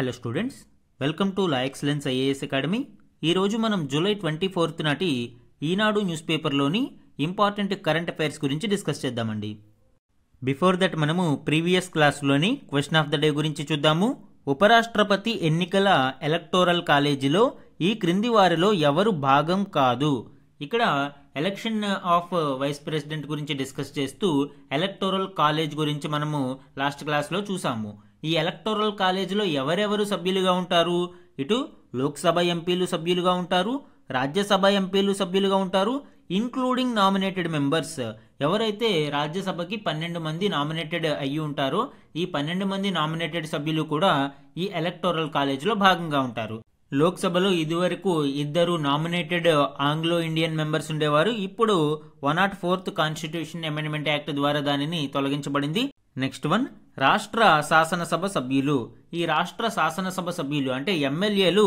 Hello students, welcome to La Excellence IAS academy. ఈరోజు మనం July 24 నాటి ఈనాడు న్యూస్ పేపర్లోని ఇంపార్టెంట్ కరెంట్ అఫైర్స్ గురించి డిస్కస్ చేద్దామండి. బిఫోర్ దట్ మనము ప్రీవియస్ క్లాస్లోని క్వశ్చన్ ఆఫ్ ద డే గురించి చూద్దాము. ఉపరాష్ట్రపతి ఎన్నికల ఎలక్టోరల్ కాలేజీలో ఈ క్రింది వారిలో ఎవరు భాగం కాదు? ఇక్కడ ఎలక్షన్ ఆఫ్ వైస్ ప్రెసిడెంట్ గురించి డిస్కస్ చేస్తూ ఎలక్టోరల్ కాలేజ్ గురించి మనము లాస్ట్ క్లాస్లో చూసాము. ఈ ఎలక్టోరల్ కాలేజీలో ఎవరెవరు సభ్యులుగా ఉంటారు? ఇటు లోక్సభ ఎంపీలు సభ్యులుగా ఉంటారు, రాజ్యసభ ఎంపీలు సభ్యులుగా ఉంటారు, ఇంక్లూడింగ్ నామినేటెడ్ మెంబర్స్. ఎవరైతే రాజ్యసభకి 12 మంది నామినేటెడ్ అయ్యి ఉంటారో ఈ 12 మంది నామినేటెడ్ సభ్యులు కూడా ఈ ఎలక్టోరల్ కాలేజీలో భాగంగా ఉంటారు. లోక్సభలో ఇదివరకు 2 నామినేటెడ్ ఆంగ్లో ఇండియన్ మెంబర్స్ ఉండేవారు. ఇప్పుడు 104th కాన్స్టిట్యూషన్ అమెండ్మెంట్ యాక్ట్ ద్వారా దానిని తొలగించబడింది. నెక్స్ట్ వన్, రాష్ట్ర శాసనసభ సభ్యులు. ఈ రాష్ట్ర శాసనసభ సభ్యులు అంటే ఎమ్మెల్యేలు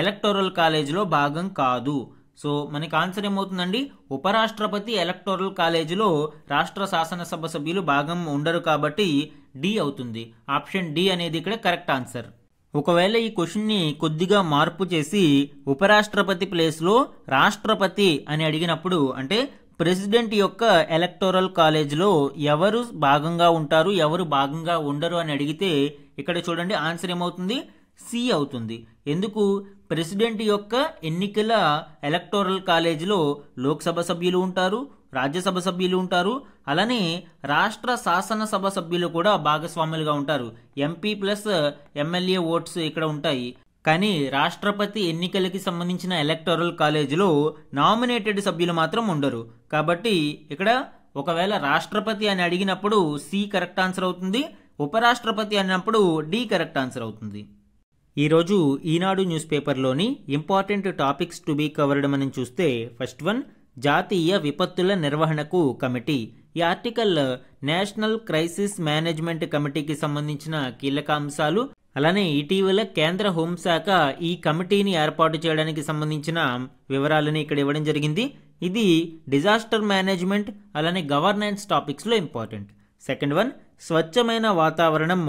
ఎలక్టోరల్ కాలేజీలో భాగం కాదు. సో మనకి ఆన్సర్ ఏమవుతుందండి? ఉపరాష్ట్రపతి ఎలక్టోరల్ కాలేజీలో రాష్ట్ర శాసనసభ సభ్యులు భాగం ఉండరు కాబట్టి డి అవుతుంది. ఆప్షన్ డి అనేది ఇక్కడ కరెక్ట్ ఆన్సర్. ఒకవేళ ఈ క్వశ్చన్ని కొద్దిగా మార్పు చేసి ఉపరాష్ట్రపతి ప్లేస్లో రాష్ట్రపతి అని అడిగినప్పుడు, అంటే ప్రెసిడెంట్ యొక్క ఎలక్టోరల్ కాలేజీలో ఎవరు భాగంగా ఉంటారు, ఎవరు భాగంగా ఉండరు అని అడిగితే ఇక్కడ చూడండి ఆన్సర్ ఏమవుతుంది? సి అవుతుంది. ఎందుకు? ప్రెసిడెంట్ యొక్క ఎన్నికల ఎలక్టోరల్ కాలేజీలో లోక్సభ సభ్యులు ఉంటారు, రాజ్యసభ సభ్యులు ఉంటారు, అలానే రాష్ట్ర శాసనసభ సభ్యులు కూడా భాగస్వాములుగా ఉంటారు. ఎంపీ ప్లస్ ఎమ్మెల్యే ఓట్స్ ఇక్కడ ఉంటాయి. కానీ రాష్ట్రపతి ఎన్నికలకి సంబంధించిన ఎలక్టోరల్ కాలేజీలో నామినేటెడ్ సభ్యులు మాత్రం ఉండరు. కాబట్టి ఇక్కడ ఒకవేళ రాష్ట్రపతి అని అడిగినప్పుడు సి కరెక్ట్ ఆన్సర్ అవుతుంది, ఉపరాష్ట్రపతి అన్నప్పుడు డి కరెక్ట్ ఆన్సర్ అవుతుంది. ఈరోజు ఈనాడు న్యూస్ పేపర్లోని important topics to be covered మనం చూస్తే, ఫస్ట్ వన్, జాతీయ విపత్తుల నిర్వహణకు కమిటీ. ఈ ఆర్టికల్ నేషనల్ క్రైసిస్ మేనేజ్మెంట్ కమిటీకి సంబంధించిన కీలక అంశాలు. అలానే ఇటీవల కేంద్ర హోంశాఖ ఈ కమిటీని ఏర్పాటు చేయడానికి సంబంధించిన వివరాలని ఇక్కడ ఇవ్వడం జరిగింది. ఇది డిజాస్టర్ మేనేజ్మెంట్ అలానే గవర్నెన్స్ టాపిక్స్లో ఇంపార్టెంట్. సెకండ్ వన్, స్వచ్ఛమైన వాతావరణం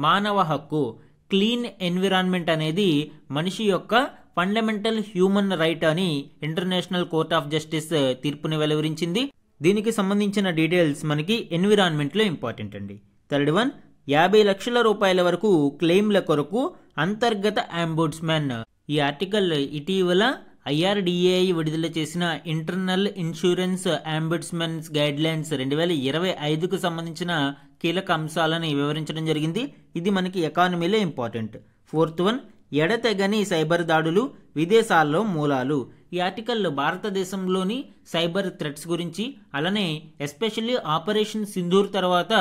మానవ హక్కు. క్లీన్ ఎన్విరాన్మెంట్ అనేది మనిషి యొక్క ఫండమెంటల్ హ్యూమన్ రైట్ అని ఇంటర్నేషనల్ కోర్ట్ ఆఫ్ జస్టిస్ తీర్పుని వెలువరించింది. దీనికి సంబంధించిన డీటెయిల్స్ మనకి ఎన్విరాన్మెంట్లో ఇంపార్టెంట్ అండి. థర్డ్ వన్, 50 లక్షల రూపాయల వరకు క్లెయిమ్ల కొరకు అంతర్గత అంబుడ్స్మెన్. ఈ ఆర్టికల్ ఇటీవల IRDAI విడుదల చేసిన ఇంటర్నల్ ఇన్సూరెన్స్ అంబుడ్స్మెన్స్ గైడ్ లైన్స్ 2025కు సంబంధించిన కీలక అంశాలను వివరించడం జరిగింది. ఇది మనకి ఎకానమీలో ఇంపార్టెంట్. ఫోర్త్ వన్, ఎడతెగని సైబర్ దాడులు విదేశాల్లో మూలాలు. ఈ ఆర్టికల్ భారతదేశంలోని సైబర్ థ్రెట్స్ గురించి, అలానే ఎస్పెషల్లీ ఆపరేషన్ సింధూర్ తర్వాత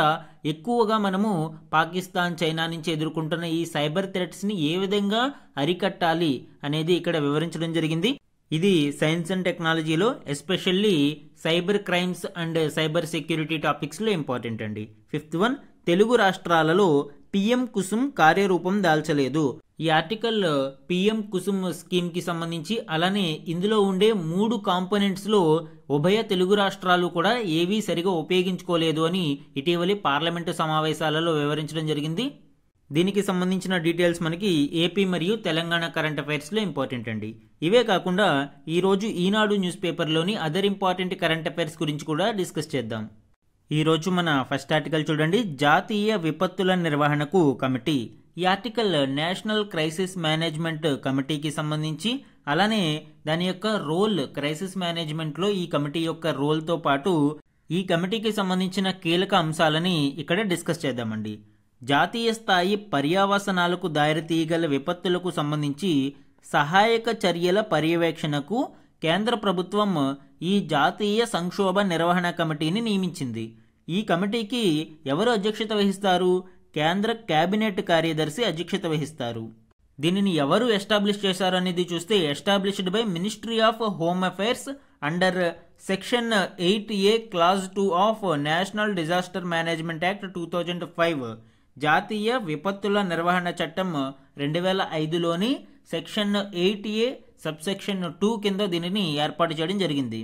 ఎక్కువగా మనము పాకిస్తాన్, చైనా నుంచి ఎదుర్కొంటున్న ఈ సైబర్ థ్రెట్స్ని ఏ విధంగా అరికట్టాలి అనేది ఇక్కడ వివరించడం జరిగింది. ఇది సైన్స్ అండ్ టెక్నాలజీలో especially cyber crimes and cyber security టాపిక్స్లో ఇంపార్టెంట్ అండి. ఫిఫ్త్ వన్, తెలుగు రాష్ట్రాలలో పిఎం కుసుమ్ కార్యరూపం దాల్చలేదు. ఈ ఆర్టికల్ పిఎం కుసుమ్ స్కీమ్ కి సంబంధించి, అలానే ఇందులో ఉండే 3 కాంపోనెంట్స్లో ఉభయ తెలుగు రాష్ట్రాలు కూడా ఏవీ సరిగా ఉపయోగించుకోలేదు అని ఇటీవలి పార్లమెంటు సమావేశాలలో వివరించడం జరిగింది. దీనికి సంబంధించిన డీటెయిల్స్ మనకి ఏపీ మరియు తెలంగాణ కరెంట్ అఫైర్స్లో ఇంపార్టెంట్ అండి. ఇవే కాకుండా ఈరోజు ఈనాడు న్యూస్ పేపర్లోని అదర్ ఇంపార్టెంట్ కరెంట్ అఫైర్స్ గురించి కూడా డిస్కస్ చేద్దాం. ఈరోజు మన ఫస్ట్ ఆర్టికల్ చూడండి, జాతీయ విపత్తుల నిర్వహణకు కమిటీ. ఈ ఆర్టికల్ నేషనల్ క్రైసిస్ మేనేజ్మెంట్ కమిటీకి సంబంధించి, అలానే దాని యొక్క రోల్, క్రైసిస్ మేనేజ్మెంట్లో ఈ కమిటీ యొక్క రోల్తో పాటు ఈ కమిటీకి సంబంధించిన కీలక అంశాలని ఇక్కడ డిస్కస్ చేద్దామండి. జాతీయ స్థాయి పర్యావసనాలకు దారితీయగల విపత్తులకు సంబంధించి సహాయక చర్యల పర్యవేక్షణకు కేంద్ర ప్రభుత్వం ఈ జాతీయ సంక్షోభ నిర్వహణ కమిటీని నియమించింది. ఈ కమిటీకి ఎవరు అధ్యక్షత వహిస్తారు? కేంద్ర కేబినెట్ కార్యదర్శి అధ్యక్షత వహిస్తారు. దీనిని ఎవరు ఎస్టాబ్లిష్ చేశారు అనేది చూస్తే, established by ministry of home affairs under section 8A clause 2 of national disaster management act 2005. జాతీయ విపత్తుల నిర్వహణ చట్టం 2005లోని సెక్షన్ 8A సబ్సెక్షన్ 2 కింద దీనిని ఏర్పాటు చేయడం జరిగింది.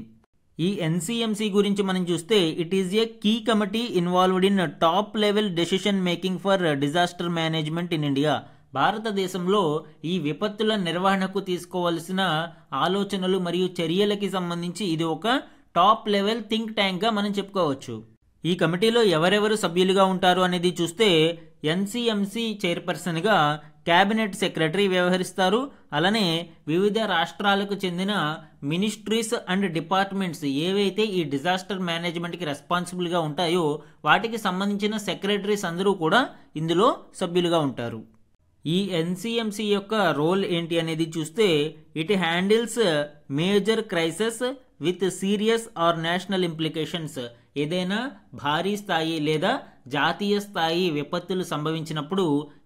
ఈ ఎన్సీఎంసీ గురించి మనం చూస్తే, it is a key committee involved in top level decision making for disaster management in India. భారతదేశంలో ఈ విపత్తుల నిర్వహణకు తీసుకోవాల్సిన ఆలోచనలు మరియు చర్యలకి సంబంధించి ఇది ఒక టాప్ లెవెల్ థింక్ ట్యాంక్ గా మనం చెప్పుకోవచ్చు. ఈ కమిటీలో ఎవరెవరు సభ్యులుగా ఉంటారు అనేది చూస్తే ఎన్సీఎంసీ చైర్పర్సన్ గా కేబినెట్ సెక్రటరీ వ్యవహరిస్తారు. అలానే వివిధ రాష్ట్రాలకు చెందిన మినిస్ట్రీస్ అండ్ డిపార్ట్మెంట్స్ ఏవైతే ఈ డిజాస్టర్ మేనేజ్మెంట్ కి రెస్పాన్సిబుల్ గా ఉంటాయో వాటికి సంబంధించిన సెక్రటరీస్ అందరూ కూడా ఇందులో సభ్యులుగా ఉంటారు. ఈ ఎన్సీఎంసీ యొక్క రోల్ ఏంటి అనేది చూస్తే it handles major crisis with serious or national implications. ఏదైనా భారీ స్థాయి లేదా జాతీయ స్థాయి విపత్తులు సంభవించినప్పుడు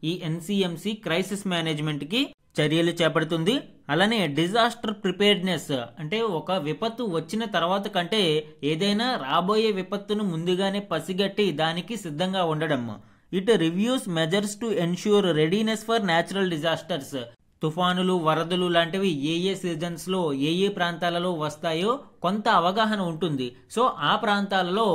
ఈ ఎన్సీఎంసీ క్రైసిస్ మేనేజ్మెంట్ కి చర్యలు చేపడుతుంది. అలానే డిజాస్టర్ ప్రిపేర్డ్నెస్ అంటే ఒక విపత్తు వచ్చిన తర్వాత కంటే ఏదైనా రాబోయే విపత్తును ముందుగానే పసిగట్టి దానికి సిద్ధంగా ఉండడం. It reviews measures to ensure readiness for natural disasters. తుఫానులు, వరదలు లాంటివి ఏ సీజన్స్ లో ఏ ప్రాంతాలలో వస్తాయో కొంత అవగాహన ఉంటుంది. సో ఆ ప్రాంతాలలో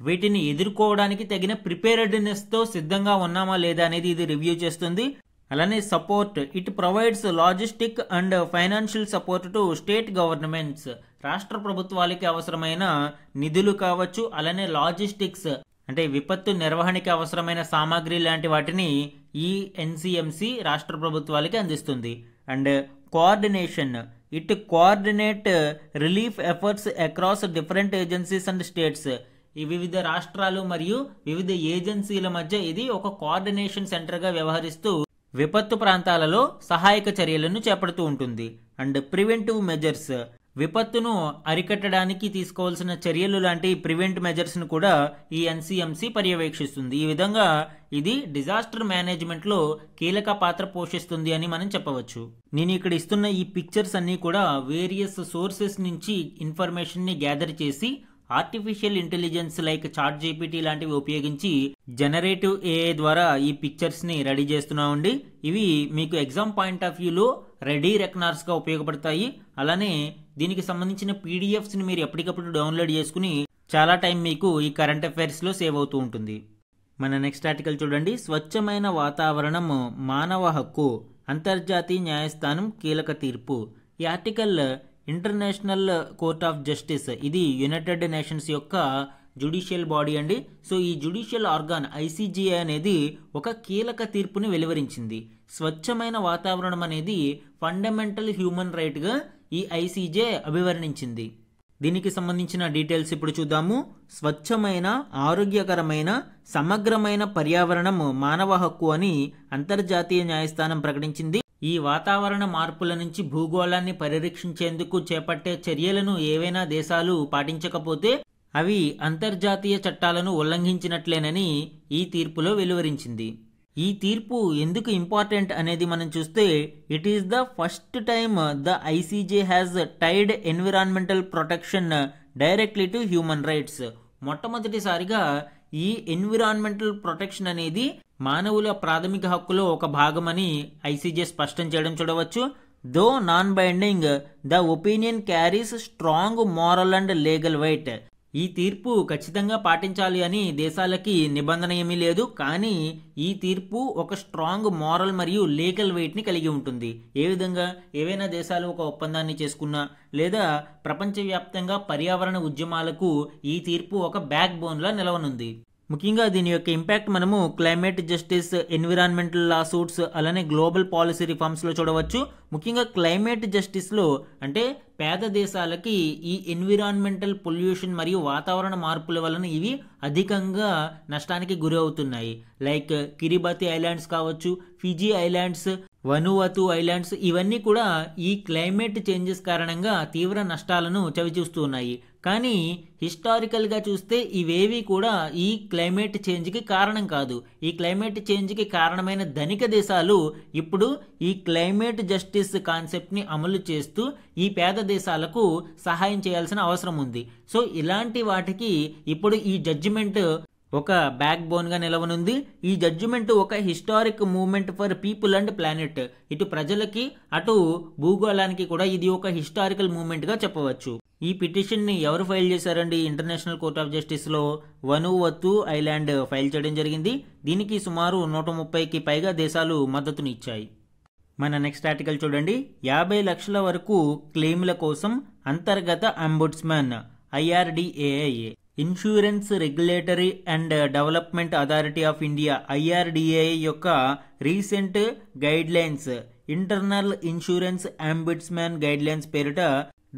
వీటిని ఎదుర్కోవడానికి తగిన ప్రిపేర్డ్నెస్ తో సిద్ధంగా ఉన్నామా లేదా అనేది ఇది రివ్యూ చేస్తుంది. అలానే support, it provides logistic and financial support to state governments. రాష్ట్ర ప్రభుత్వాలకి అవసరమైన నిధులు కావచ్చు, అలానే లాజిస్టిక్స్ అంటే విపత్తు నిర్వహణకి అవసరమైన సామాగ్రి లాంటి వాటిని ఈ ఎన్సీఎంసీ రాష్ట్ర ప్రభుత్వాలకి అందిస్తుంది. And coordination, it coordinate relief efforts across different agencies and states. ఈ వివిధ రాష్ట్రాలు మరియు వివిధ ఏజెన్సీల మధ్య ఇది ఒక కోఆర్డినేషన్ సెంటర్ గా వ్యవహరిస్తూ విపత్తు ప్రాంతాలలో సహాయక చర్యలను చేపడుతూ ఉంటుంది. అండ్ ప్రివెంటివ్ మెజర్స్, విపత్తును అరికట్టడానికి తీసుకోవాల్సిన చర్యలు లాంటి ప్రివెంట్ మెజర్స్ ను కూడా ఈ ఎన్సీఎంసీ పర్యవేక్షిస్తుంది. ఈ విధంగా ఇది డిజాస్టర్ మేనేజ్మెంట్ లో కీలక పాత్ర పోషిస్తుంది అని మనం చెప్పవచ్చు. నేను ఇక్కడ ఇస్తున్న ఈ పిక్చర్స్ అన్ని కూడా వేరియస్ సోర్సెస్ నుంచి ఇన్ఫర్మేషన్ ని గ్యాదర్ చేసి artificial intelligence like chat GPT లాంటివి ఉపయోగించి జనరేటివ్ ఏఐ ద్వారా ఈ పిక్చర్స్ ని రెడీ చేస్తున్నామండి. ఇవి మీకు ఎగ్జామ్ పాయింట్ ఆఫ్ వ్యూలో రెడీ రెకనర్స్ గా ఉపయోగపడతాయి. అలానే దీనికి సంబంధించిన పీడిఎఫ్స్ ని మీరు ఎప్పటికప్పుడు డౌన్లోడ్ చేసుకుని చాలా టైం మీకు ఈ కరెంట్ అఫైర్స్ లో సేవ్ అవుతూ ఉంటుంది. మన నెక్స్ట్ ఆర్టికల్ చూడండి. స్వచ్ఛమైన వాతావరణం మానవ హక్కు, అంతర్జాతీయ న్యాయస్థానం కీలక తీర్పు. ఈ article international court of justice, ఇది యునైటెడ్ నేషన్స్ యొక్క జ్యుడిషియల్ బాడీ అండి. సో ఈ జ్యుడిషియల్ ఆర్గాన్ ఐసీజే అనేది ఒక కీలక తీర్పుని వెలువరించింది. స్వచ్ఛమైన వాతావరణం అనేది ఫండమెంటల్ హ్యూమన్ రైట్ గా ఈ ఐసీజే అభివర్ణించింది. దీనికి సంబంధించిన డీటెయిల్స్ ఇప్పుడు చూద్దాము. స్వచ్ఛమైన, ఆరోగ్యకరమైన, సమగ్రమైన పర్యావరణం మానవ హక్కు అని అంతర్జాతీయ న్యాయస్థానం ప్రకటించింది. ఈ వాతావరణ మార్పుల నుంచి భూగోళాన్ని పరిరక్షించేందుకు చేపట్టే చర్యలను ఏవైనా దేశాలు పాటించకపోతే అవి అంతర్జాతీయ చట్టాలను ఉల్లంఘించినట్లేనని ఈ తీర్పులో వెలువరించింది. ఈ తీర్పు ఎందుకు ఇంపార్టెంట్ అనేది మనం చూస్తే it is the first time the ICJ has tied environmental protection directly to human rights. మొట్టమొదటిసారిగా ఈ ఎన్విరాన్మెంటల్ ప్రొటెక్షన్ అనేది మానవుల ప్రాథమిక హక్కులో ఒక భాగమని ఐసీజే స్పష్టం చేయడం చూడవచ్చు. Though non binding, the opinion carries strong moral and legal weight. ఈ తీర్పు ఖచ్చితంగా పాటించాలి అని దేశాలకి నిబంధన ఏమీ లేదు, కానీ ఈ తీర్పు ఒక స్ట్రాంగ్ మారల్ మరియు లీగల్ వెయిట్ ని కలిగి ఉంటుంది. ఏ విధంగా ఏవైనా దేశాలు ఒక ఒప్పందాన్ని చేసుకున్నా లేదా ప్రపంచవ్యాప్తంగా పర్యావరణ ఉద్యమాలకు ఈ తీర్పు ఒక బ్యాక్ బోన్ లా నిలవనుంది. ముఖ్యంగా దీని యొక్క ఇంపాక్ట్ మనము క్లైమేట్ జస్టిస్, ఎన్విరాన్మెంటల్ లా సూట్స్, అలానే గ్లోబల్ పాలసీ రిఫార్మ్స్ లో చూడవచ్చు. ముఖ్యంగా క్లైమేట్ జస్టిస్ లో అంటే పేద దేశాలకి ఈ ఎన్విరాన్మెంటల్ పొల్యూషన్ మరియు వాతావరణ మార్పుల వలన ఇవి అధికంగా నష్టానికి గురి అవుతున్నాయి. లైక్ కిరిబతి ఐలాండ్స్ కావచ్చు, ఫిజీ ఐలాండ్స్, వనువతు ఐలాండ్స్, ఇవన్నీ కూడా ఈ క్లైమేట్ చేంజెస్ కారణంగా తీవ్ర నష్టాలను చవిచూస్తూ ఉన్నాయి. కానీ హిస్టారికల్ గా చూస్తే ఇవేవి కూడా ఈ క్లైమేట్ చేంజ్ కి కారణం కాదు. ఈ క్లైమేట్ చేంజ్ కి కారణమైన ధనిక దేశాలు ఇప్పుడు ఈ క్లైమేట్ జస్టిస్ కాన్సెప్ట్ ని అమలు చేస్తూ ఈ పేద దేశాలకు సహాయం చేయాల్సిన అవసరం ఉంది. సో ఇలాంటి వాటికి ఇప్పుడు ఈ జడ్జిమెంట్ ఒక బ్యాక్ బోన్ గా నిలవనుంది. ఈ జడ్జిమెంట్ ఒక historic movement for people and planet. ఇటు ప్రజలకి అటు భూగోళానికి కూడా ఇది ఒక హిస్టారికల్ మూవ్మెంట్ గా చెప్పవచ్చు. ఈ పిటిషన్ని ఎవరు ఫైల్ చేశారండి? ఇంటర్నేషనల్ కోర్ట్ ఆఫ్ జస్టిస్లో వనువతు ఐలాండ్ ఫైల్ చేయడం జరిగింది. దీనికి సుమారు 130కి పైగా దేశాలు మద్దతునిచ్చాయి. మన నెక్స్ట్ ఆర్టికల్ చూడండి. 50 లక్షల వరకు క్లెయిమ్ల కోసం అంతర్గత ombudsman IRDAI insurance regulatory and development authority of India IRDAI యొక్క recent guidelines internal insurance ombudsman guidelines పేరిట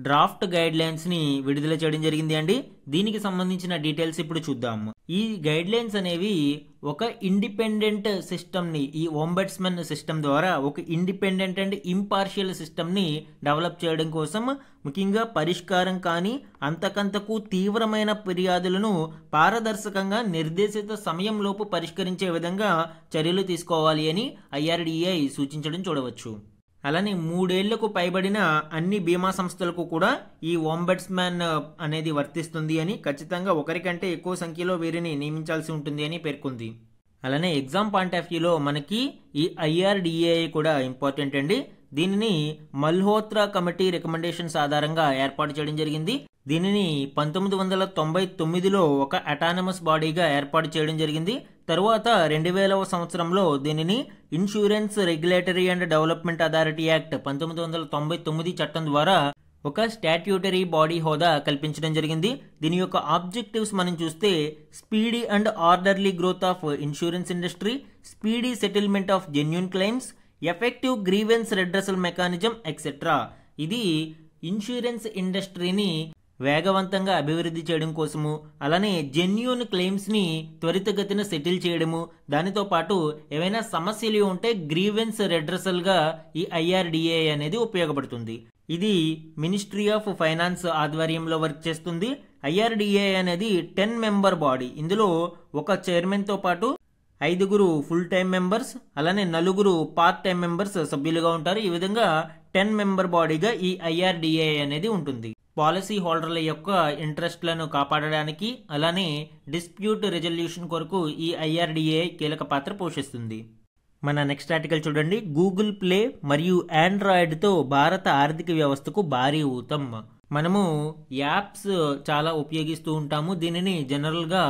డ్రాఫ్ట్ గైడ్లైన్స్ ని విడుదల చేయడం జరిగింది అండి. దీనికి సంబంధించిన డీటెయిల్స్ ఇప్పుడు చూద్దాము. ఈ గైడ్లైన్స్ అనేవి ఒక ఇండిపెండెంట్ సిస్టమ్ ని, ఈ ఓంబడ్స్మన్ సిస్టమ్ ద్వారా ఒక ఇండిపెండెంట్ అండ్ ఇంపార్షియల్ సిస్టమ్ ని డెవలప్ చేయడం కోసం, ముఖ్యంగా పరిష్కారం కానీ అంతకంతకు తీవ్రమైన ఫిర్యాదులను పారదర్శకంగా నిర్దేశిత సమయంలోపు పరిష్కరించే విధంగా చర్యలు తీసుకోవాలి అని IRDAI సూచించడం చూడవచ్చు. అలానే 3 ఏళ్లకు పైబడిన అన్ని బీమా సంస్థలకు కూడా ఈ ఓంబడ్స్మన్ అనేది వర్తిస్తుంది అని, ఖచ్చితంగా ఒకరికంటే ఎక్కువ సంఖ్యలో వీరిని నియమించాల్సి ఉంటుంది అని పేర్కొంది. అలానే ఎగ్జామ్ పాయింట్ ఆఫ్ వ్యూలో మనకి ఈ IRDAI కూడా ఇంపార్టెంట్ అండి. దీనిని మల్హోత్రా కమిటీ రికమెండేషన్స్ ఆధారంగా ఏర్పాటు చేయడం జరిగింది. దీనిని 1999లో ఒక అటానమస్ బాడీగా ఏర్పాటు చేయడం జరిగింది. తరువాత 2000వ సంవత్సరంలో దీనిని insurance regulatory and development authority act 1999 చట్టం ద్వారా ఒక స్టాట్యూటరీ బాడీ హోదా కల్పించడం జరిగింది. దీని యొక్క ఆబ్జెక్టివ్స్ మనం చూస్తే speedy and orderly growth of insurance industry, speedy settlement of genuine claims, effective grievance redressal mechanism etcetera. ఇది ఇన్సూరెన్స్ ఇండస్ట్రీని వేగవంతంగా అభివృద్ధి చేయడం కోసము, అలానే జెన్యూన్ క్లెయిమ్స్ ని త్వరితగతిన సెటిల్ చేయడము, దానితో పాటు ఏవైనా సమస్యలు ఉంటే గ్రీవెన్స్ రెడ్రెసల్ గా ఈ IRDAI అనేది ఉపయోగపడుతుంది. ఇది మినిస్ట్రీ ఆఫ్ ఫైనాన్స్ ఆధ్వర్యంలో వర్క్ చేస్తుంది. IRDAI అనేది 10 మెంబర్ బాడీ. ఇందులో ఒక చైర్మన్ తో పాటు 5 ఫుల్ టైం మెంబర్స్, అలానే 4 పార్ట్ టైం మెంబర్స్ సభ్యులుగా ఉంటారు. ఈ విధంగా 10 మెంబర్ బాడీగా ఈ IRDAI అనేది ఉంటుంది. పాలసీ హోల్డర్ల యొక్క ఇంట్రెస్ట్లను కాపాడడానికి, అలానే డిస్ప్యూట్ రెజల్యూషన్ కొరకు ఈ IRDAI కీలక పాత్ర పోషిస్తుంది. మన నెక్స్ట్ ఆర్టికల్ చూడండి. గూగుల్ ప్లే మరియు ఆండ్రాయిడ్తో భారత ఆర్థిక వ్యవస్థకు భారీ ఊతం. మనము యాప్స్ చాలా ఉపయోగిస్తూ ఉంటాము. దీనిని జనరల్గా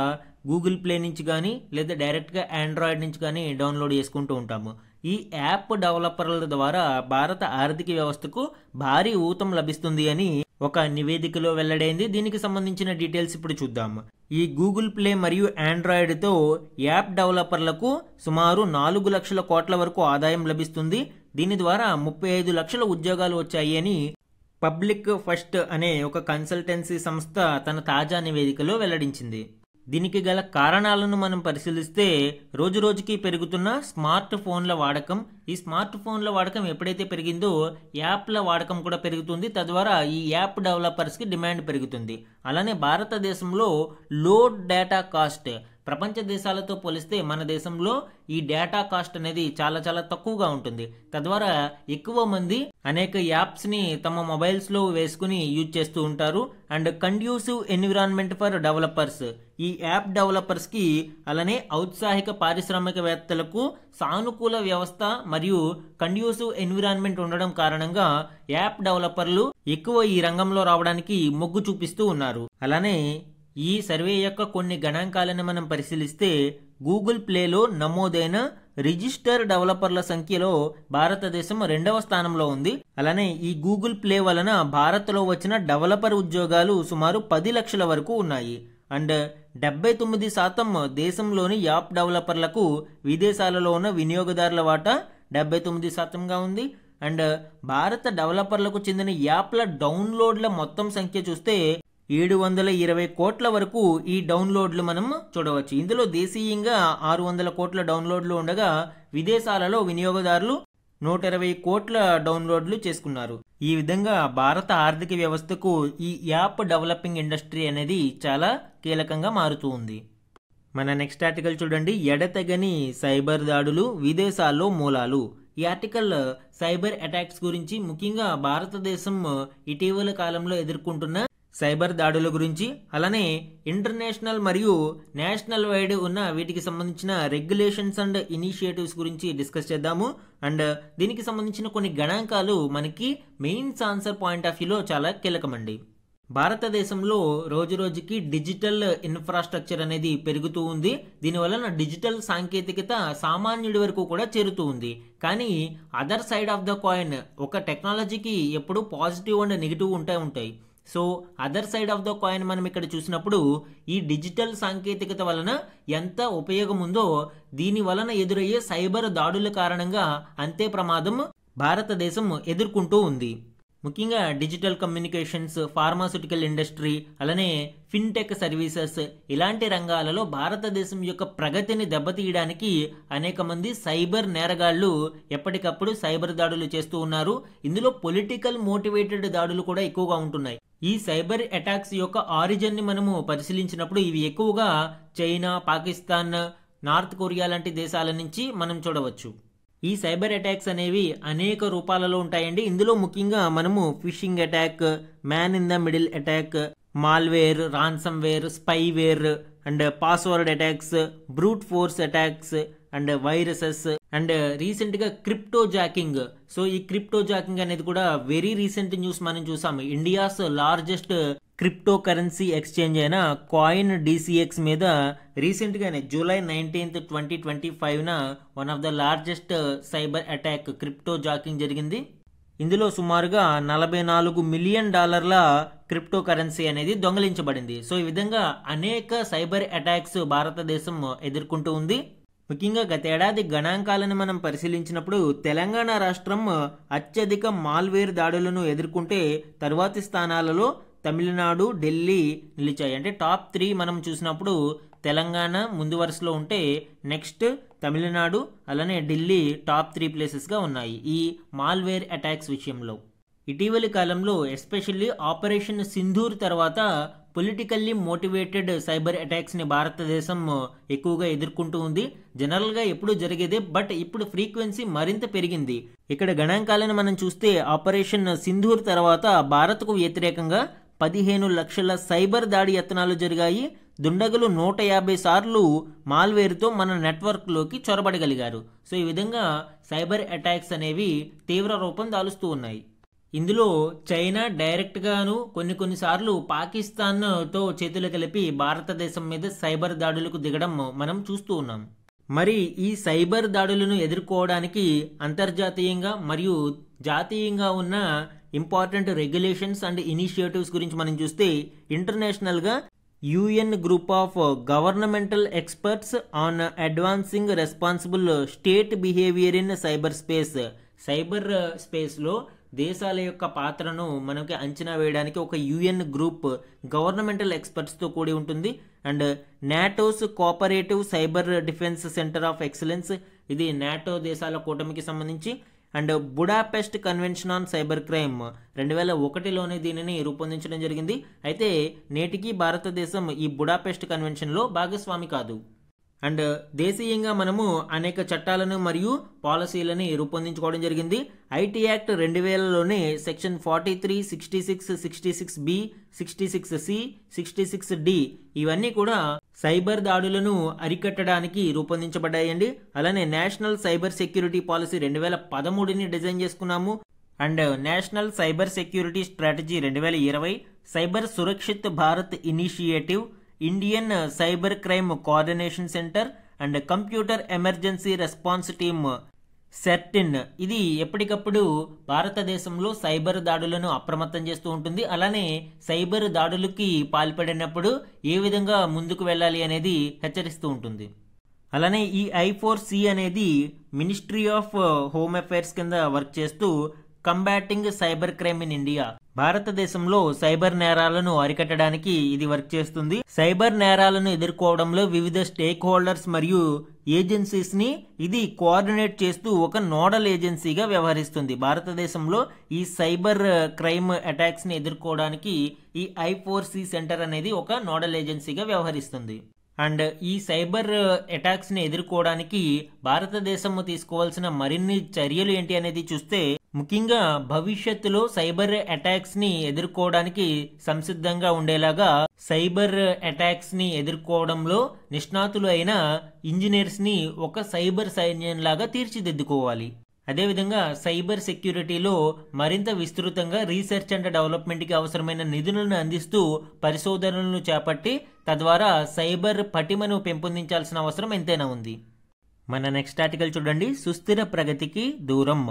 గూగుల్ ప్లే నుంచి కానీ లేదా డైరెక్ట్గా ఆండ్రాయిడ్ నుంచి కానీ డౌన్లోడ్ చేసుకుంటూ ఉంటాము. ఈ యాప్ డెవలపర్ల ద్వారా భారత ఆర్థిక వ్యవస్థకు భారీ ఊతం లభిస్తుంది అని ఒక నివేదికలో వెల్లడైంది. దీనికి సంబంధించిన డీటెయిల్స్ ఇప్పుడు చూద్దాము. ఈ గూగుల్ ప్లే మరియు ఆండ్రాయిడ్తో యాప్ డెవలపర్లకు సుమారు 4 లక్షల కోట్ల వరకు ఆదాయం లభిస్తుంది. దీని ద్వారా 35 లక్షల ఉద్యోగాలు వచ్చాయి అని పబ్లిక్ ఫస్ట్ అనే ఒక కన్సల్టెన్సీ సంస్థ తన తాజా నివేదికలో వెల్లడించింది. దీనికి గల కారణాలను మనం పరిశీలిస్తే రోజు రోజుకి పెరుగుతున్న స్మార్ట్ ఫోన్ల వాడకం. ఈ స్మార్ట్ ఫోన్ల వాడకం ఎప్పుడైతే పెరిగిందో యాప్ల వాడకం కూడా పెరుగుతుంది. తద్వారా ఈ యాప్ డెవలపర్స్కి డిమాండ్ పెరుగుతుంది. అలానే భారతదేశంలో లో డేటా కాస్ట్, ప్రపంచ దేశాలతో పోలిస్తే మన దేశంలో ఈ డేటా కాస్ట్ అనేది చాలా చాలా తక్కువగా ఉంటుంది. తద్వారా ఎక్కువ మంది అనేక యాప్స్ ని తమ మొబైల్స్ లో వేసుకుని యూజ్ చేస్తూ ఉంటారు. And conducive environment for developers, ఈ యాప్ డెవలపర్స్ కి అలానే ఔత్సాహిక పారిశ్రామికవేత్తలకు సానుకూల వ్యవస్థ మరియు కండ్యూసివ్ ఎన్విరాన్మెంట్ ఉండడం కారణంగా యాప్ డెవలపర్లు ఎక్కువ ఈ రంగంలో రావడానికి మొగ్గు చూపిస్తూ ఉన్నారు. అలానే ఈ సర్వే యొక్క కొన్ని గణాంకాలను మనం పరిశీలిస్తే గూగుల్ ప్లేలో నమోదైన రిజిస్టర్ డెవలపర్ల సంఖ్యలో భారతదేశం 2వ స్థానంలో ఉంది. అలానే ఈ గూగుల్ ప్లే వలన భారత్లో వచ్చిన డెవలపర్ ఉద్యోగాలు సుమారు 10 లక్షల వరకు ఉన్నాయి. అండ్ 79% దేశంలోని యాప్ డెవలపర్లకు విదేశాలలో ఉన్న వినియోగదారుల వాటా 79%గా ఉంది. అండ్ భారత డెవలపర్లకు చెందిన యాప్ల డౌన్లోడ్ల మొత్తం సంఖ్య చూస్తే 720 కోట్ల వరకు ఈ డౌన్లోడ్లు మనం చూడవచ్చు. ఇందులో దేశీయంగా 600 కోట్ల డౌన్లోడ్లు ఉండగా విదేశాలలో వినియోగదారులు 120 కోట్ల డౌన్లోడ్లు చేసుకున్నారు. ఈ విధంగా భారత ఆర్థిక వ్యవస్థకు ఈ యాప్ డెవలపింగ్ ఇండస్ట్రీ అనేది చాలా కీలకంగా మారుతూ ఉంది. మన నెక్స్ట్ ఆర్టికల్ చూడండి. ఎడతెగని సైబర్ దాడులు, విదేశాల్లో మూలాలు. ఈ ఆర్టికల్ సైబర్ అటాక్స్ గురించి, ముఖ్యంగా భారతదేశం ఇటీవల కాలంలో ఎదుర్కొంటున్న సైబర్ దాడుల గురించి, అలానే ఇంటర్నేషనల్ మరియు నేషనల్ వైడ్ ఉన్న వీటికి సంబంధించిన రెగ్యులేషన్స్ అండ్ ఇనిషియేటివ్స్ గురించి డిస్కస్ చేద్దాము. అండ్ దీనికి సంబంధించిన కొన్ని గణాంకాలు మనకి మెయిన్స్ ఆన్సర్ పాయింట్ ఆఫ్ వ్యూలో చాలా కీలకమండి. భారతదేశంలో రోజురోజుకి డిజిటల్ ఇన్ఫ్రాస్ట్రక్చర్ అనేది పెరుగుతూ ఉంది. దీనివలన డిజిటల్ సాంకేతికత సామాన్యుడి వరకు కూడా చేరుతూ ఉంది. కానీ other side of the coin, ఒక టెక్నాలజీకి ఎప్పుడు పాజిటివ్ అండ్ నెగిటివ్ ఉంటాయి. So other side of the coin మనం ఇక్కడ చూసినప్పుడు ఈ డిజిటల్ సాంకేతికత వలన ఎంత ఉపయోగం ఉందో, దీని వలన ఎదురయ్యే సైబర్ దాడుల కారణంగా అంతే ప్రమాదం భారతదేశం ఎదుర్కొంటూ ఉంది. ముఖ్యంగా డిజిటల్ కమ్యూనికేషన్స్, ఫార్మాస్యూటికల్ ఇండస్ట్రీ, అలానే ఫిన్టెక్ సర్వీసెస్ ఇలాంటి రంగాలలో భారతదేశం యొక్క ప్రగతిని దెబ్బతీయడానికి అనేక మంది సైబర్ నేరగాళ్లు ఎప్పటికప్పుడు సైబర్ దాడులు చేస్తూ ఉన్నారు. ఇందులో పొలిటికల్ మోటివేటెడ్ దాడులు కూడా ఎక్కువగా ఉంటున్నాయి. ఈ సైబర్ అటాక్స్ యొక్క ఆరిజిన్ ని మనము పరిశీలించినప్పుడు ఇవి ఎక్కువగా చైనా, పాకిస్తాన్, నార్త్ కొరియా లాంటి దేశాల నుంచి మనం చూడవచ్చు. ఈ సైబర్ అటాక్స్ అనేవి అనేక రూపాలలో ఉంటాయండి. ఇందులో ముఖ్యంగా మనము phishing attack, man in the middle attack, malware, ransomware, spyware and password attacks, brute force attacks and viruses and recent గా క్రిప్టో జాకింగ్. సో ఈ క్రిప్టో జాకింగ్ అనేది కూడా వెరీ రీసెంట్ న్యూస్ మనం చూసాము. India's largest cryptocurrency exchange అయిన coin DCX మీద recent గానే July 19, 2025 one of the largest cyber attack cryptojacking జరిగింది. ఇందులో సుమారుగా $44 మిలియన్ క్రిప్టో కరెన్సీ అనేది దొంగలించబడింది. సో ఈ విధంగా అనేక సైబర్ అటాక్స్ భారతదేశం ఎదుర్కొంటూ ఉంది. ముఖ్యంగా గతేడాది గణాంకాలను మనం పరిశీలించినప్పుడు తెలంగాణ రాష్ట్రం అత్యధిక మాల్వేర్ దాడులను ఎదుర్కొంటే తరువాతి స్థానాలలో తమిళనాడు, ఢిల్లీ నిలిచాయి. అంటే టాప్ 3 మనం చూసినప్పుడు తెలంగాణ ముందు వరుసలో ఉంటే నెక్స్ట్ తమిళనాడు అలానే ఢిల్లీ టాప్ 3 ప్లేసెస్గా ఉన్నాయి ఈ మాల్వేర్ అటాక్స్ విషయంలో. ఇటీవలి కాలంలో ఎస్పెషల్లీ ఆపరేషన్ సింధూర్ తర్వాత పొలిటికల్లీ మోటివేటెడ్ సైబర్ అటాక్స్ ని భారతదేశం ఎక్కువగా ఎదుర్కొంటూ ఉంది. జనరల్ గా ఎప్పుడు జరిగేదే, బట్ ఇప్పుడు ఫ్రీక్వెన్సీ మరింత పెరిగింది. ఇక్కడ గణాంకాలను మనం చూస్తే ఆపరేషన్ సింధూర్ తర్వాత భారత్కు వ్యతిరేకంగా 15 లక్షల సైబర్ దాడి యత్నాలు జరిగాయి. దుండగులు 150 సార్లు మాల్వేర్తో మన నెట్వర్క్లోకి చొరబడగలిగారు. సో ఈ విధంగా సైబర్ అటాక్స్ అనేవి తీవ్ర రూపం దాలుస్తూ ఉన్నాయి. ఇందులో చైనా డైరెక్ట్ గాను కొన్నిసార్లు పాకిస్తాన్తో చేతులు కలిపి భారతదేశం మీద సైబర్ దాడులకు దిగడం మనం చూస్తూ ఉన్నాం. మరి ఈ సైబర్ దాడులను ఎదుర్కోవడానికి అంతర్జాతీయంగా మరియు జాతీయంగా ఉన్న ఇంపార్టెంట్ రెగ్యులేషన్స్ అండ్ ఇనిషియేటివ్స్ గురించి మనం చూస్తే ఇంటర్నేషనల్ గా UN group of governmental experts on advancing responsible state behaviour in cyber space లో దేశాల యొక్క పాత్రను మనకి అంచనా వేయడానికి ఒక UN గ్రూప్ గవర్నమెంటల్ ఎక్స్పర్ట్స్తో కూడి ఉంటుంది. And NATO's cooperative cyber defence centre of excellence, ఇది నాటో దేశాల కూటమికి సంబంధించి. And Budapest convention on cyber crime 2001లోనే దీనిని రూపొందించడం జరిగింది. అయితే నేటికి భారతదేశం ఈ బుడాపెస్ట్ కన్వెన్షన్లో భాగస్వామి కాదు. అండ్ దేశీయంగా మనము అనేక చట్టాలను మరియు పాలసీలని రూపొందించుకోవడం జరిగింది. IT act 2000లోనే section 43, 66, 66B, 66C, 66D ఇవన్నీ కూడా సైబర్ దాడులను అరికట్టడానికి రూపొందించబడ్డాయండి. అలానే నేషనల్ సైబర్ సెక్యూరిటీ పాలసీ 2013ని డిజైన్ చేసుకున్నాము. And national cyber security strategy 2020, cyber Surakshit Bharat initiative, Indian cyber crime coordination centre and computer emergency response team CERT In ఇది ఎప్పటికప్పుడు భారతదేశంలో సైబర్ దాడులను అప్రమత్తం చేస్తూ ఉంటుంది. అలానే సైబర్ దాడులకి పాల్పడినప్పుడు ఏ విధంగా ముందుకు వెళ్ళాలి అనేది హెచ్చరిస్తూ ఉంటుంది. అలానే ఈ I4C అనేది మినిస్ట్రీ ఆఫ్ హోమ్ అఫైర్స్ కింద వర్క్ చేస్తూ combating cyber crime in India, భారతదేశంలో సైబర్ నేరాలను అరికట్టడానికి ఇది వర్క్ చేస్తుంది. సైబర్ నేరాలను ఎదుర్కోవడంలో వివిధ స్టేక్ హోల్డర్స్ మరియు ఏజెన్సీస్ ని ఇది కోఆర్డినేట్ చేస్తూ ఒక నోడల్ ఏజెన్సీగా వ్యవహరిస్తుంది. భారతదేశంలో ఈ సైబర్ క్రైమ్ అటాక్స్ ని ఎదుర్కోవడానికి ఈ I4C సెంటర్ అనేది ఒక నోడల్ ఏజెన్సీగా వ్యవహరిస్తుంది. అండ్ ఈ సైబర్ అటాక్స్ ని ఎదుర్కోవడానికి భారతదేశం తీసుకోవాల్సిన మరిన్ని చర్యలు ఏంటి అనేది చూస్తే, ముఖ్యంగా భవిష్యత్తులో సైబర్ అటాక్స్ ని ఎదుర్కోవడానికి సంసిద్ధంగా ఉండేలాగా సైబర్ అటాక్స్ ని ఎదుర్కోవడంలో నిష్ణాతులు అయిన ఇంజనీర్స్ ని ఒక సైబర్ సైన్యం లాగా తీర్చిదిద్దుకోవాలి. అదేవిధంగా సైబర్ సెక్యూరిటీలో మరింత విస్తృతంగా రీసెర్చ్ అండ్ డెవలప్మెంట్కి అవసరమైన నిధులను అందిస్తూ పరిశోధనలను చేపట్టి తద్వారా సైబర్ పటిమను పెంపొందించాల్సిన అవసరం ఎంతైనా ఉంది. మన నెక్స్ట్ ఆర్టికల్ చూడండి, సుస్థిర ప్రగతికి దూరం.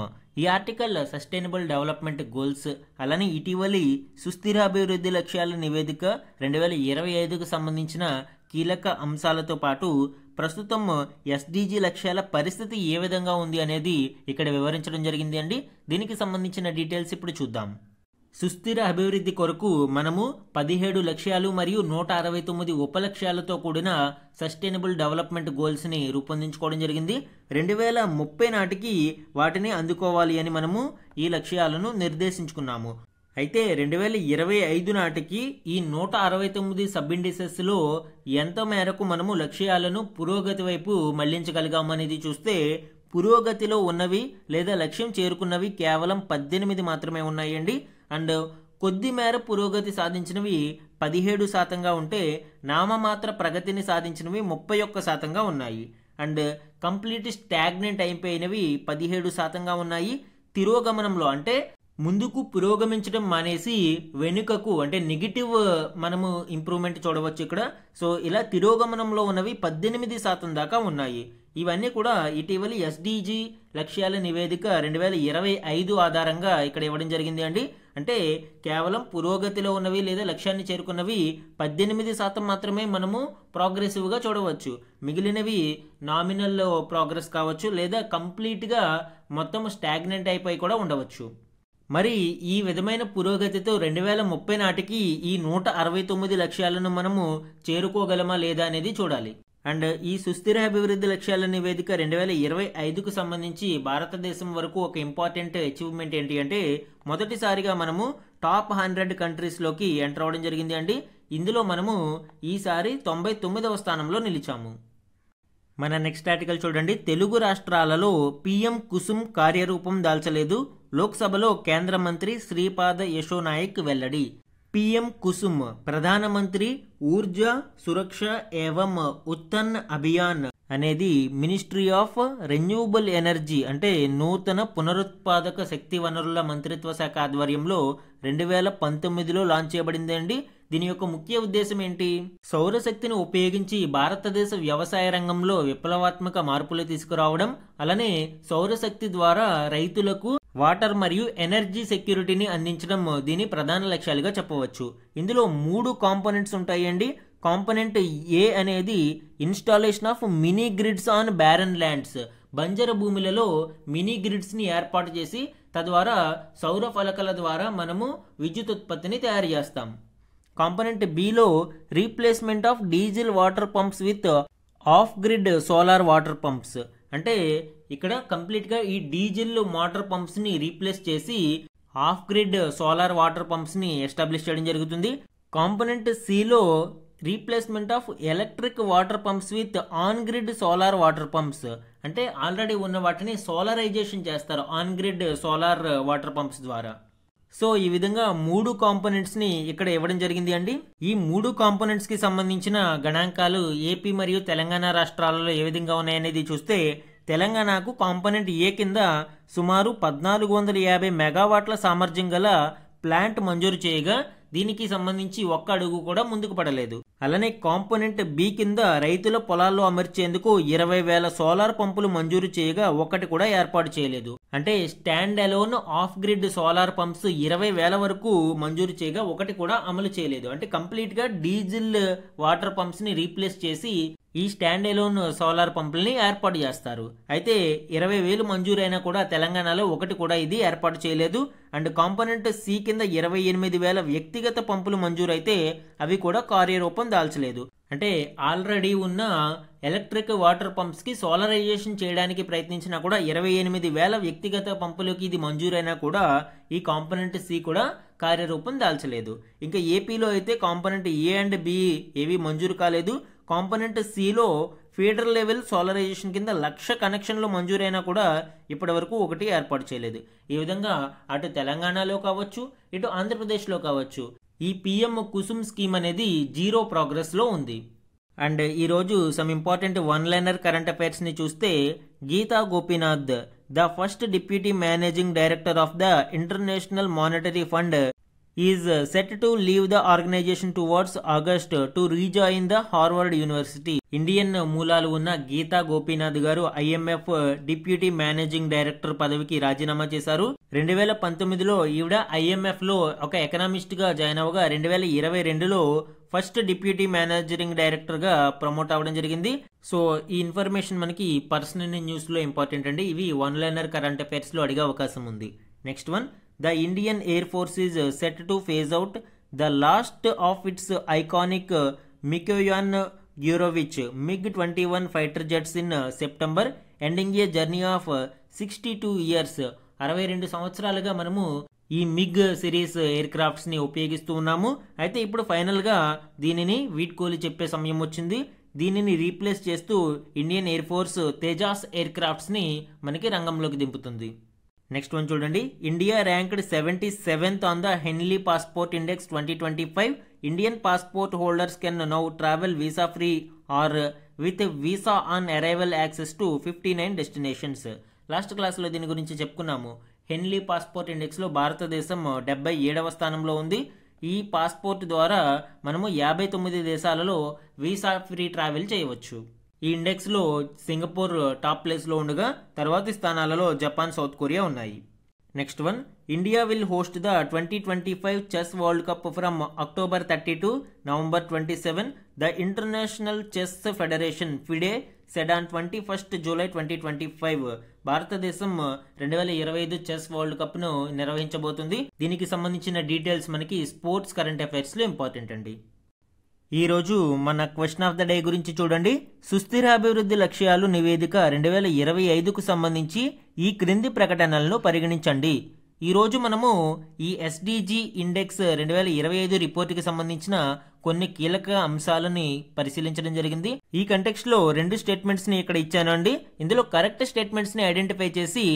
ఈ ఆర్టికల్ సస్టైనబుల్ డెవలప్మెంట్ గోల్స్ అలానే ఇటీవలి సుస్థిర అభివృద్ధి లక్ష్యాల నివేదిక 2025కు సంబంధించిన కీలక అంశాలతో పాటు ప్రస్తుతం ఎస్డిజి లక్ష్యాల పరిస్థితి ఏ విధంగా ఉంది అనేది ఇక్కడ వివరించడం జరిగింది అండి. దీనికి సంబంధించిన డీటెయిల్స్ ఇప్పుడు చూద్దాం. సుస్థిర అభివృద్ధి కొరకు మనము 17 లక్ష్యాలు మరియు 169 ఉపలక్ష్యాలతో కూడిన సస్టైనబుల్ డెవలప్మెంట్ గోల్స్ని రూపొందించుకోవడం జరిగింది. 2030 నాటికి వాటిని అందుకోవాలి అని మనము ఈ లక్ష్యాలను నిర్దేశించుకున్నాము. అయితే 2025 నాటికి ఈ 169 సబ్ ఇండిసెస్లో ఎంత మేరకు మనము లక్ష్యాలను పురోగతి వైపు మళ్లించగలిగామనేది చూస్తే పురోగతిలో ఉన్నవి లేదా లక్ష్యం చేరుకున్నవి కేవలం 18 మాత్రమే ఉన్నాయండి. అండ్ కొద్ది మేర పురోగతి సాధించినవి 17% ఉంటే నామమాత్ర ప్రగతిని సాధించినవి 31% ఉన్నాయి. అండ్ కంప్లీట్ స్టాగ్నెంట్ అయిపోయినవి 17% ఉన్నాయి. తిరోగమనంలో అంటే ముందుకు పురోగమించడం మానేసి వెనుకకు అంటే నెగిటివ్ మనము ఇంప్రూవ్మెంట్ చూడవచ్చు ఇక్కడ. సో ఇలా తిరోగమనంలో ఉన్నవి 18% దాకా ఉన్నాయి. ఇవన్నీ కూడా ఇటీవలి ఎస్డిజి లక్ష్యాల నివేదిక 2025 ఆధారంగా ఇక్కడ ఇవ్వడం జరిగింది అండి. అంటే కేవలం పురోగతిలో ఉన్నవి లేదా లక్ష్యాన్ని చేరుకున్నవి 18% మాత్రమే మనము ప్రోగ్రెసివ్గా చూడవచ్చు. మిగిలినవి నామినల్ ప్రోగ్రెస్ కావచ్చు లేదా కంప్లీట్గా మొత్తం స్టాగ్నెంట్ అయిపోయి కూడా ఉండవచ్చు. మరి ఈ విధమైన పురోగతితో 2030 నాటికి ఈ 169 లక్ష్యాలను మనము చేరుకోగలమా లేదా అనేది చూడాలి. అండ్ ఈ సుస్థిర అభివృద్ధి లక్ష్యాల నివేదిక 2025కు సంబంధించి భారతదేశం వరకు ఒక ఇంపార్టెంట్ అచీవ్మెంట్ ఏంటి అంటే మొదటిసారిగా మనము టాప్ 100 కంట్రీస్లోకి ఎంటర్ అవ్వడం జరిగింది అండి. ఇందులో మనము ఈసారి 99వ స్థానంలో నిలిచాము. మన నెక్స్ట్ ఆర్టికల్ చూడండి, తెలుగు రాష్ట్రాలలో పీఎం కుసుమ్ కార్యరూపం దాల్చలేదు, లోక్సభలో కేంద్ర మంత్రి శ్రీపాద యశో నాయక్ వెల్లడి. పీఎం కుసుమ్ ప్రధానమంత్రి ఊర్జా సురక్ష ఏవం ఉత్తన్ అభియాన్ అనేది మినిస్ట్రీ ఆఫ్ రెన్యూవబుల్ ఎనర్జీ అంటే నూతన పునరుత్పాదక శక్తి వనరుల మంత్రిత్వ శాఖ ఆధ్వర్యంలో 2019లో లాంచ్ చేయబడింది అండి. దీని యొక్క ముఖ్య ఉద్దేశం ఏంటి? సౌరశక్తిని ఉపయోగించి భారతదేశ వ్యవసాయ రంగంలో విప్లవాత్మక మార్పులు తీసుకురావడం, అలానే సౌరశక్తి ద్వారా రైతులకు వాటర్ మరియు ఎనర్జీ సెక్యూరిటీని అందించడం దీని ప్రధాన లక్ష్యాలుగా చెప్పవచ్చు. ఇందులో 3 కాంపోనెంట్స్ ఉంటాయండి. కాంపోనెంట్ ఏ అనేది installation of mini grids on barren lands, బంజర భూములలో మినీ గ్రిడ్స్ని ఏర్పాటు చేసి తద్వారా సౌర ఫలకాల ద్వారా మనము విద్యుత్ ఉత్పత్తిని తయారు చేస్తాం. Component B replacement of diesel water pumps with off grid solar water pumps, అంటే ఇక్కడ కంప్లీట్గా ఈ డీజిల్ వాటర్ పంప్స్ని రీప్లేస్ చేసి ఆఫ్ గ్రిడ్ సోలార్ వాటర్ పంప్స్ని ఎస్టాబ్లిష్ చేయడం జరుగుతుంది. Component C replacement of electric water pumps with on grid solar water pumps, అంటే ఆల్రెడీ ఉన్న వాటిని సోలరైజేషన్ చేస్తారు on grid solar water pumps ద్వారా. సో ఈ విధంగా 3 కాంపోనెంట్స్ని ఇక్కడ ఇవ్వడం జరిగింది అండి. ఈ 3 కాంపోనెంట్స్కి సంబంధించిన గణాంకాలు ఏపీ మరియు తెలంగాణ రాష్ట్రాలలో ఏ విధంగా ఉన్నాయనేది చూస్తే తెలంగాణకు కాంపోనెంట్ ఏ కింద సుమారు 1450 మెగావాట్ల సామర్థ్యం గల ప్లాంట్ మంజూరు చేయగా దీనికి సంబంధించి ఒక్క అడుగు కూడా ముందుకు పడలేదు. అలానే కాంపోనెంట్ బి కింద రైతుల పొలాల్లో అమర్చేందుకు 20,000 సోలార్ పంపులు మంజూరు చేయగా ఒక్కటి కూడా ఏర్పాటు చేయలేదు. అంటే stand alone of grid solar pumps 20,000 వరకు మంజూరు చేయగా ఒకటి కూడా అమలు చేయలేదు. అంటే కంప్లీట్ గా డీజిల్ వాటర్ పంప్స్ ని రీప్లేస్ చేసి ఈ స్టాండ్ అలోన్ సోలార్ పంపుల్ని ఏర్పాటు చేస్తారు. అయితే 20,000 మంజూరైనా కూడా తెలంగాణలో ఒకటి కూడా ఇది ఏర్పాటు చేయలేదు. అండ్ కాంపోనెంట్ సి కింద 28,000 వ్యక్తిగత పంపులు మంజూరైతే అవి కూడా కార్యరూపం దాల్చలేదు. అంటే ఆల్రెడీ ఉన్న ఎలక్ట్రిక్ వాటర్ పంప్స్ కి సోలరైజేషన్ చేయడానికి ప్రయత్నించినా కూడా 28,000 వ్యక్తిగత పంపులకి ఇది మంజూరైనా కూడా ఈ కాంపోనెంట్ సి కూడా కార్యరూపం దాల్చలేదు. ఇంకా ఏపీలో అయితే కాంపోనెంట్ ఏ అండ్ బి ఏవి మంజూరు కాలేదు. కాంపోనెంట్ సిలో ఫీడర్ లెవెల్ సోలరైజేషన్ కింద 1,00,000 కనెక్షన్లు మంజూరైనా కూడా ఇప్పటి వరకు ఒకటి ఏర్పాటు చేయలేదు. ఈ విధంగా అటు తెలంగాణలో కావచ్చు ఇటు ఆంధ్రప్రదేశ్లో కావచ్చు ఈ పిఎం కుసుమ్ స్కీమ్ అనేది 0 ప్రోగ్రెస్లో ఉంది. అండ్ ఈరోజు some important one liner current అఫైర్స్ని చూస్తే Gita Gopinath the first deputy managing director of the International Monetary Fund, is set to leave the organization towards August to rejoin the Harvard University. Indian మూలాలు ఉన్న గీతా గోపీనాథ్ గారు IMF deputy managing director పదవికి రాజీనామా చేశారు. 2019లో ఈవిడ IMF లో ఒక ఎకనామిస్ట్ గా జాయిన్ అవగా 2022లో ఫస్ట్ డిప్యూటీ మేనేజింగ్ డైరెక్టర్ గా ప్రమోట్ అవ్వడం జరిగింది. సో ఈ ఇన్ఫర్మేషన్ మనకి పర్సనల్ న్యూస్ లో ఇంపార్టెంట్ అండి. ఇవి వన్ లైనర్ కరెంట్ అఫైర్స్ లో అడిగే అవకాశం ఉంది. Next one, the Indian Air Force is set to phase out the last of its iconic Mikoyan Gurevich MiG-21 fighter jets in September, ending a journey of 62 years. 62 సంవత్సరాలుగా మనము ఈ MiG series air crafts ని ఉపయోగిస్తూ ఉన్నాము. అయితే ఇప్పుడు final గా దీనిని వీడ్కోలు చెప్పే సమయం వచ్చింది. దీనిని రీప్లేస్ చేస్తూ Indian Air Force Tejas aircrafts ని మనకి రంగంలోకి దింపుతుంది. నెక్స్ట్ వన్ చూడండి, India ranked 77th on the Henley passport index 2025. Indian passport holders can now travel visa free or with visa on arrival access to 59 destinations. Last క్లాస్లో దీని గురించి చెప్పుకున్నాము. హెన్లీ passport ఇండెక్స్లో భారతదేశం 77వ స్థానంలో ఉంది. ఈ పాస్పోర్ట్ ద్వారా మనము 59 దేశాలలో వీసా ఫ్రీ ట్రావెల్ చేయవచ్చు. ఈ ఇండెక్స్ లో సింగపూర్ టాప్ ప్లేస్ లో ఉండగా తర్వాతి స్థానాలలో జపాన్, సౌత్ కొరియా ఉన్నాయి. Next one, India will host the 2025 chess world cup from October 30 to November 27. The international chess federation FIDE said on 21st July 2025. భారతదేశం 2025 chess world cup ను నిర్వహించబోతుంది. దీనికి సంబంధించిన details మనకి స్పోర్ట్స్ కరెంట్ అఫైర్స్ లో important అండి. ఈ రోజు మన క్వశ్చన్ ఆఫ్ ద డే గురించి చూడండి. సుస్థిర అభివృద్ధి లక్ష్యాలు నివేదిక 2025కు సంబంధించి ఈ క్రింది ప్రకటనలను పరిగణించండి. ఈ రోజు మనము ఈ SDG ఇండెక్స్ 2025 రిపోర్టుకి సంబంధించిన కొన్ని కీలక అంశాలని పరిశీలించడం జరిగింది. ఈ కంటెక్స్ట్ లో 2 స్టేట్మెంట్స్ ని ఇక్కడ ఇచ్చాను అండి. ఇందులో కరెక్ట్ స్టేట్మెంట్స్ ని ఐడెంటిఫై చేసి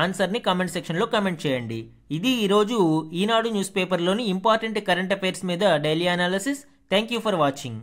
ఆన్సర్ ని కామెంట్ సెక్షన్ లో కామెంట్ చేయండి. ఇది ఈ రోజు ఈనాడు న్యూస్ పేపర్ లోని ఇంపార్టెంట్ కరెంట్ అఫైర్స్ మీద daily analysis. Thank you for watching.